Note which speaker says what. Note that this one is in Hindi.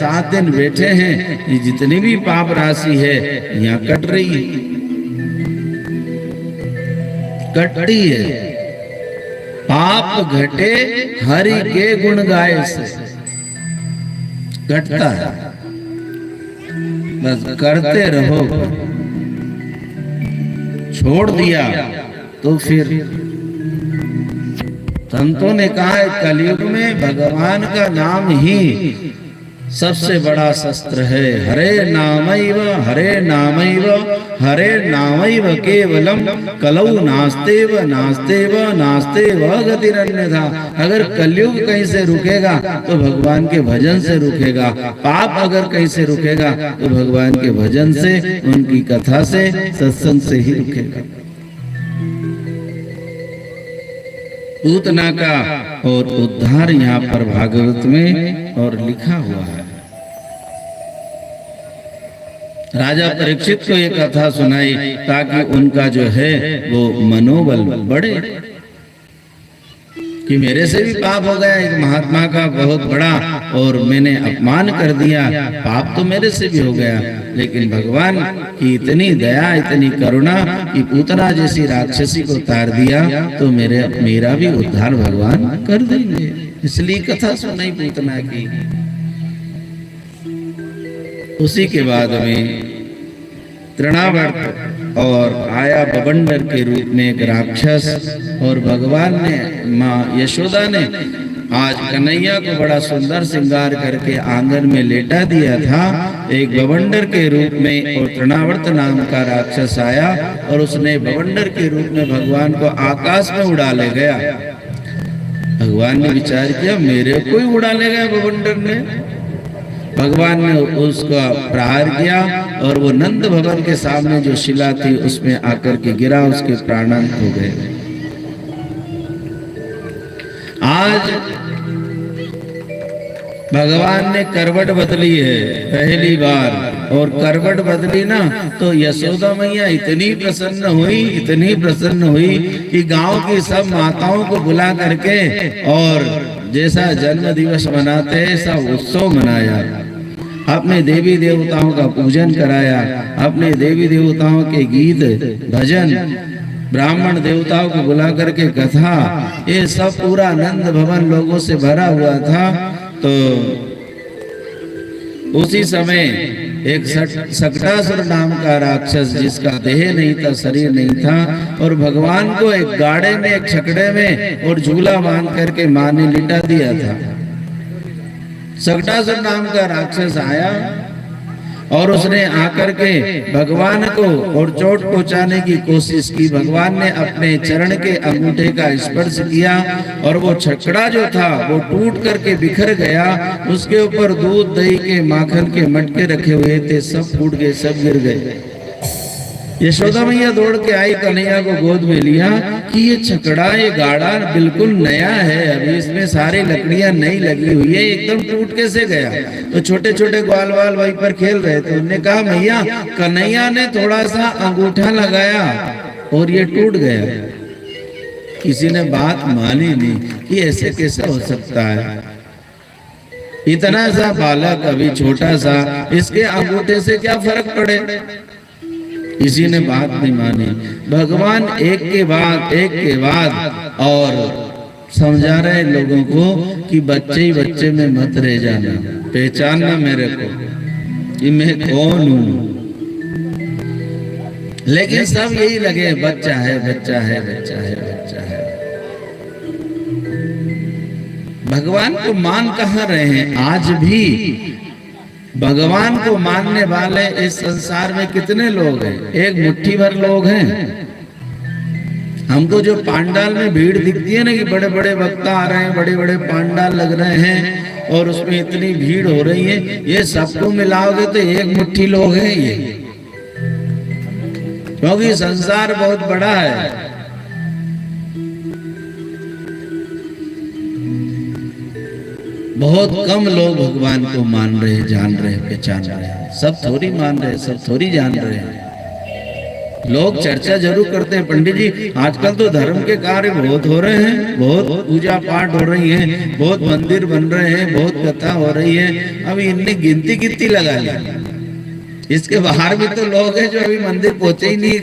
Speaker 1: 7 दिन बैठे हैं, ये जितनी भी पाप राशि है यहाँ कट रही है, कट रही है। पाप घटे हरि के गुण गाए से घटता है, बस करते रहो। छोड़ दिया तो फिर संतों ने कहा है कलयुग में भगवान का नाम ही सबसे बड़ा शस्त्र है। हरे नामैव हरे नामैव केवलम कलौ नास्तेव नास्तेव नास्तेव गतिरन्यथा। अगर कलयुग कहीं से रुकेगा तो भगवान के भजन से रुकेगा, पाप अगर कहीं से रुकेगा तो भगवान के भजन से, उनकी कथा से, सत्संग से ही रुकेगा। पूतना का और उद्धार यहाँ पर भागवत में और लिखा हुआ है। राजा परीक्षित को ये कथा सुनाई ताकि उनका जो है वो मनोबल बढ़े कि मेरे से भी पाप हो गया, एक महात्मा का बहुत बड़ा, और मैंने अपमान कर दिया, पाप तो मेरे से भी हो गया, लेकिन भगवान की इतनी दया, इतनी करुणा कि पूतना जैसी राक्षसी को तार दिया, तो मेरा भी उद्धार भगवान कर देंगे। इसलिए कथा सुनाई पूतना की। उसी के बाद में तृणावर्त और आया बवंडर के रूप में एक राक्षस, और भगवान ने, माँ यशोदा ने आज कन्हैया को बड़ा सुंदर श्रृंगार करके आंगन में लेटा दिया था। एक बवंडर के रूप में और तृणावर्त नाम का राक्षस आया और उसने बवंडर के रूप में भगवान को आकाश में उड़ा ले गया। भगवान ने विचार किया मेरे को ही उड़ा ले गया बवंडर ने। भगवान ने उसका प्रहार किया और वो नंद भवन के सामने जो शिला थी उसमें आकर के गिरा, उसके प्राणांत हो गए। आज भगवान ने करवट बदली है पहली बार, और करवट बदली ना तो यशोदा मैया इतनी प्रसन्न हुई कि गांव की सब माताओं को बुला करके और जैसा जन्म दिवस मनाते हैं ऐसा उत्सव मनाया, अपने देवी देवताओं का पूजन कराया, अपने देवी देवताओं के गीत भजन, ब्राह्मण देवताओं को बुला करके कथा, ये सब पूरा नंद भवन लोगों से भरा हुआ था। तो उसी समय एक सकटासुर नाम का राक्षस, जिसका देह नहीं था, शरीर नहीं था, और भगवान को एक गाड़े में, एक छकड़े में और झूला बांध करके मां ने लिटा दिया था। सकटासुर नाम का राक्षस आया और उसने आकर के भगवान को और चोट पहुंचाने की कोशिश की। भगवान ने अपने चरण के अंगूठे का स्पर्श किया और वो छकड़ा जो था वो टूट करके बिखर गया। उसके ऊपर दूध, दही के, माखन के मटके रखे हुए थे, सब फूट गए, सब गिर गए। यशोदा मैया दौड़ के आई, कन्हैया को गोद में लिया कि ये छकड़ा, ये गाड़ा बिल्कुल नया है, अभी इसमें सारी लकड़ियां नई लगी हुई है, एकदम टूट कैसे गया। तो छोटे छोटे ग्वाल वाल वहीं पर खेल रहे थे। उन्होंने कहा मैया कन्हैया ने थोड़ा सा अंगूठा लगाया और ये टूट गया। किसी ने बात मानी नहीं कि ऐसे कैसे हो सकता है, इतना सा बालक, अभी छोटा सा, इसके अंगूठे से क्या फर्क पड़े। किसी ने बात नहीं मानी। भगवान एक के बाद और समझा रहे लोगों को कि बच्चे ही बच्चे में मत रह जाना, पहचानना मेरे को कि मैं कौन हूं। लेकिन सब यही लगे बच्चा है, बच्चा है, बच्चा है, बच्चा है। भगवान को मान कहाँ रहे हैं। आज भी भगवान को मानने वाले इस संसार में कितने लोग हैं, एक मुट्ठी भर लोग हैं। हमको जो पांडाल में भीड़ दिखती है ना कि बड़े बड़े वक्ता आ रहे हैं, बड़े बड़े पांडाल लग रहे हैं और उसमें इतनी भीड़ हो रही है, ये सबको मिलाओगे तो एक मुट्ठी लोग हैं ये, क्योंकि संसार बहुत बड़ा है। बहुत कम लोग भगवान को मान रहे, जान रहे, पहचान रहे हैं। सब थोड़ी मान रहे, सब थोड़ी जान रहे हैं। लोग चर्चा जरूर करते हैं, पंडित जी आजकल तो धर्म के कार्य बहुत हो रहे हैं, बहुत पूजा पाठ हो रही है, बहुत मंदिर बन रहे हैं, बहुत कथा हो रही है। अभी इनने गिनती कितनी लगा ली, इसके बाहर भी तो लोग हैं जो अभी मंदिर पहुंचे ही नहीं है।